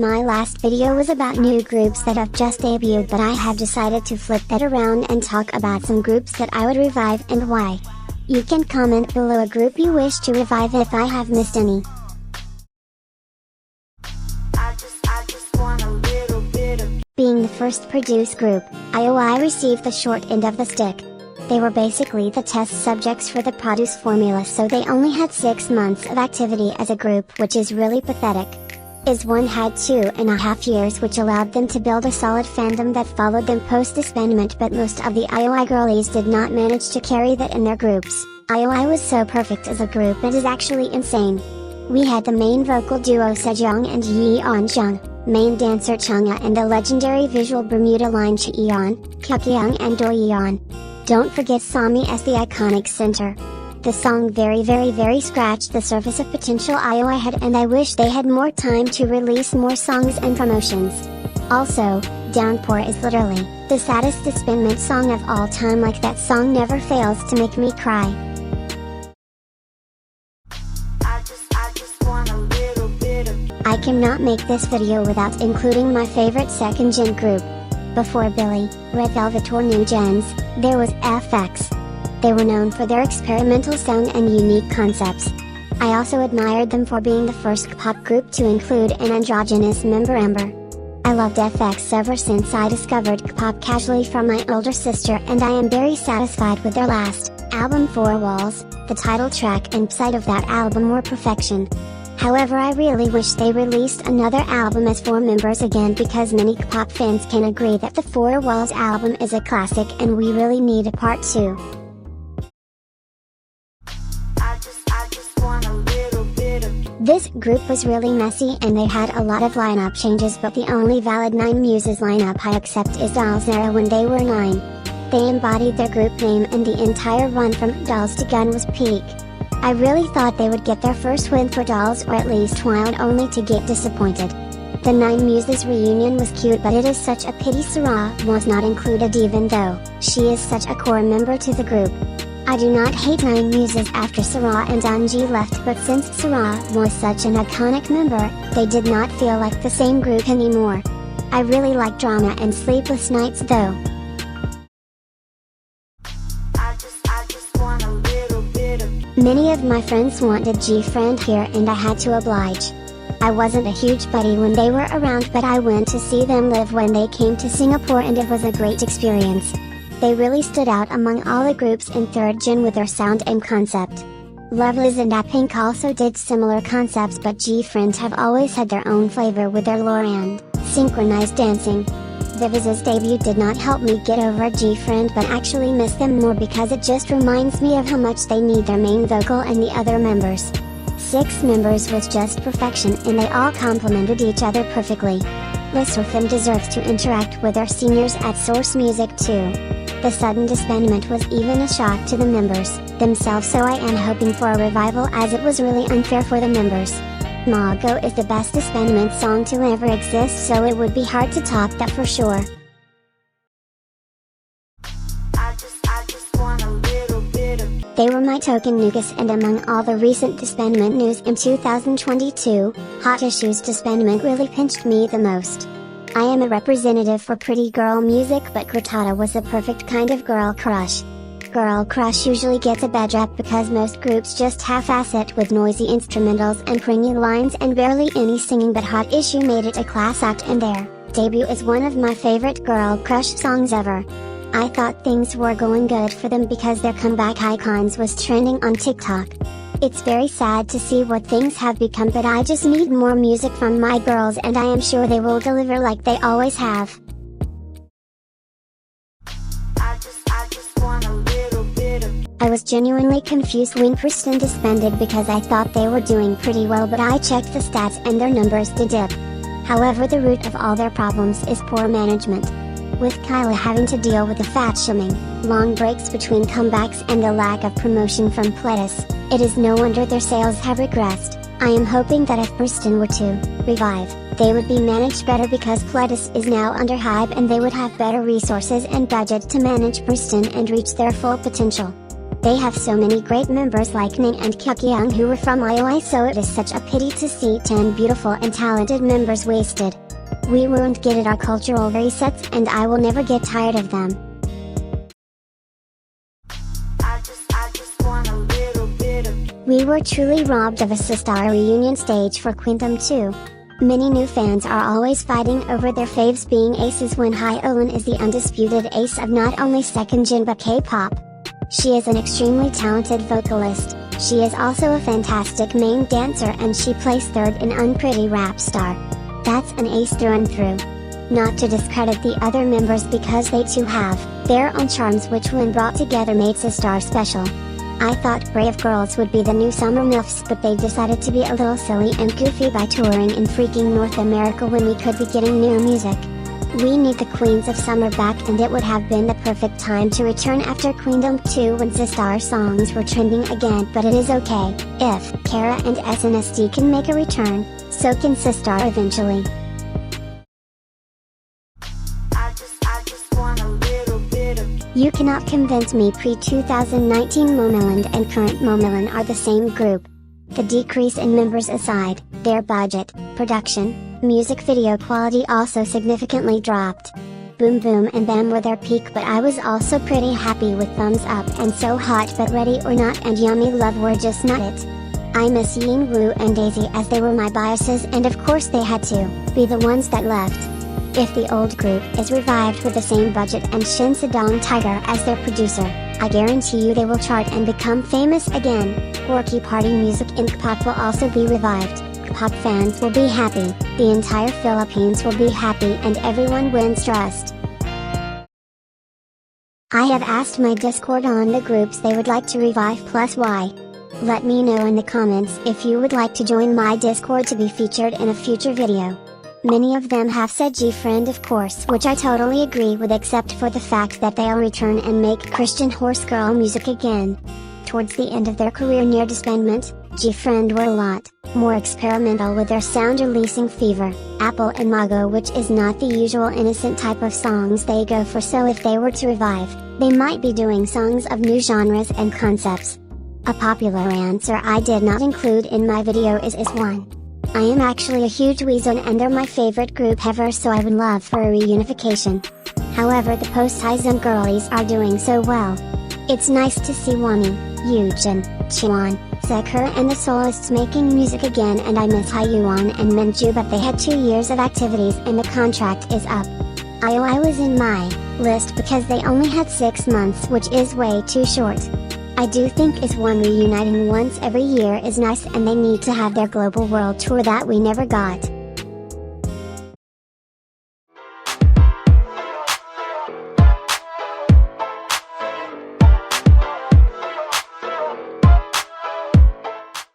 My last video was about new groups that have just debuted, but I have decided to flip that around and talk about some groups that I would revive and why. You can comment below a group you wish to revive if I have missed any. Being the first produced group, yooa received the short end of the stick. They were basically the test subjects for the produce formula, so they only had 6 months of activity as a group, which is really pathetic. One had 2.5 years, which allowed them to build a solid fandom that followed them post-disbandment, but most of the yooa girlies did not manage to carry that in their groups. yooa was so perfect as a group, it is actually insane. We had the main vocal duo Sejong and Yeon, main dancer Changha, and the legendary visual Bermuda line chaeyeon, Kyokyung and Doyeon. Don't forget sullmy as the iconic center. The song very scratched the surface of potential yooa had, and I wish they had more time to release more songs and promotions. Also, Downpour is literally the saddest disbandment song of all time. Like, that song never fails to make me cry. I cannot make this video without including my favorite second-gen group. Before Billy, Red Velvet or newjeans, there was FX. They were known for their experimental sound and unique concepts. I also admired them for being the first pop group to include an androgynous member Amber. I loved FX ever since I discovered kpop casually from my older sister, and I am very satisfied with their last album 4 Walls. The title track and side of that album were perfection. However, I really wish they released another album as 4 members again, because many kpop fans can agree that the 4 Walls album is a classic and we really need a part 2. This group was really messy and they had a lot of lineup changes, but the only valid 9 Muses lineup I accept is Doll's era when they were 9. They embodied their group name, and the entire run from Dolls to Gun was peak. I really thought they would get their first win for Dolls, or at least Wild, only to get disappointed. The 9 Muses reunion was cute, but it is such a pity Sarah was not included, even though she is such a core member to the group. I do not hate 9 Muses after Sarah and Eunbi left, but since Sarah was such an iconic member, they did not feel like the same group anymore. I really like Drama and Sleepless Nights though. Many of my friends wanted G-Friend here and I had to oblige. I wasn't a huge buddy when they were around, but I went to see them live when they came to Singapore and it was a great experience. They really stood out among all the groups in 3rd gen with their sound and concept. Lovelyz and blackpink also did similar concepts, but G-Friends have always had their own flavor with their lore and synchronized dancing. Viviz's debut did not help me get over G-Friend, but actually miss them more because it just reminds me of how much they need their main vocal and the other members. 6 members was just perfection and they all complemented each other perfectly. Lesserafim deserves to interact with their seniors at Source Music too. The sudden disbandment was even a shock to the members themselves, so I am hoping for a revival, as it was really unfair for the members. Mago is the best disbandment song to ever exist, so it would be hard to top that for sure. They were my token nucleus, and among all the recent disbandment news in 2022, Hot Issues disbandment really pinched me the most. I am a representative for pretty girl music, but Grotata was the perfect kind of girl crush. Girl crush usually gets a bad rap because most groups just half-ass it with noisy instrumentals and cringy lines and barely any singing, but Hot Issue made it a class act, and their debut is one of my favorite girl crush songs ever. I thought things were going good for them because their comeback Icons was trending on TikTok. It's very sad to see what things have become, but I just need more music from my girls, and I am sure they will deliver like they always have. I was genuinely confused when Preston disbanded because I thought they were doing pretty well, but I checked the stats and their numbers did dip. However, the root of all their problems is poor management. With Kyla having to deal with the fat shaming, long breaks between comebacks, and the lack of promotion from PiXXiE, it is no wonder their sales have regressed. I am hoping that if Preston were to revive, they would be managed better, because PiXXiE is now under hybe and they would have better resources and budget to manage Preston and reach their full potential. They have so many great members like Ning and Chaeyeon who were from IOI, so it is such a pity to see 10 beautiful and talented members wasted. We won't get at our cultural resets and I will never get tired of them. We were truly robbed of a Sistar reunion stage for Queendom 2. Many new fans are always fighting over their faves being aces when Hyolyn is the undisputed ace of not only second gen but K-pop. She is an extremely talented vocalist, she is also a fantastic main dancer and she placed third in Unpretty Rap Star. That's an ace through and through. Not to discredit the other members because they too have their own charms which when brought together made Sistar special. I thought Brave Girls would be the new summer MILFs but they decided to be a little silly and goofy by touring in freaking North America when we could be getting new music. We need the Queens of Summer back and it would have been the perfect time to return after Queendom 2 when Sistar songs were trending again, but it is okay, if Kara and SNSD can make a return, so can Sistar eventually. You cannot convince me pre-2019 Momoland and current Momoland are the same group. The decrease in members aside, their budget, production, music video quality also significantly dropped. Boom Boom and Bam were their peak but I was also pretty happy with Thumbs Up and So Hot But Ready or Not and Yummy Love were just not it. I miss Yingwu and Daisy as they were my biases and of course they had to be the ones that left. If the old group is revived with the same budget and Shin Sedong Tiger as their producer, I guarantee you they will chart and become famous again. Quirky party music in Kpop will also be revived, Kpop fans will be happy, the entire Philippines will be happy and everyone wins trust. I have asked my Discord on the groups they would like to revive plus why. Let me know in the comments if you would like to join my Discord to be featured in a future video. Many of them have said G-Friend of course, which I totally agree with except for the fact that they'll return and make Christian horse girl music again. Towards the end of their career near disbandment, G-Friend were a lot more experimental with their sound, releasing Fever, Apple and Mago, which is not the usual innocent type of songs they go for, so if they were to revive, they might be doing songs of new genres and concepts. A popular answer I did not include in my video is one. I am actually a huge Weezone and they're my favorite group ever, so I would love for a reunification. However, the post-Hyzone girlies are doing so well. It's nice to see Wani, Yoojin, Cheon, Zeker and the solists making music again, and I miss Hyuan and Minju, but they had 2 years of activities and the contract is up. IOI was in my list because they only had 6 months, which is way too short. I do think is1 reuniting once every year is nice and they need to have their global world tour that we never got.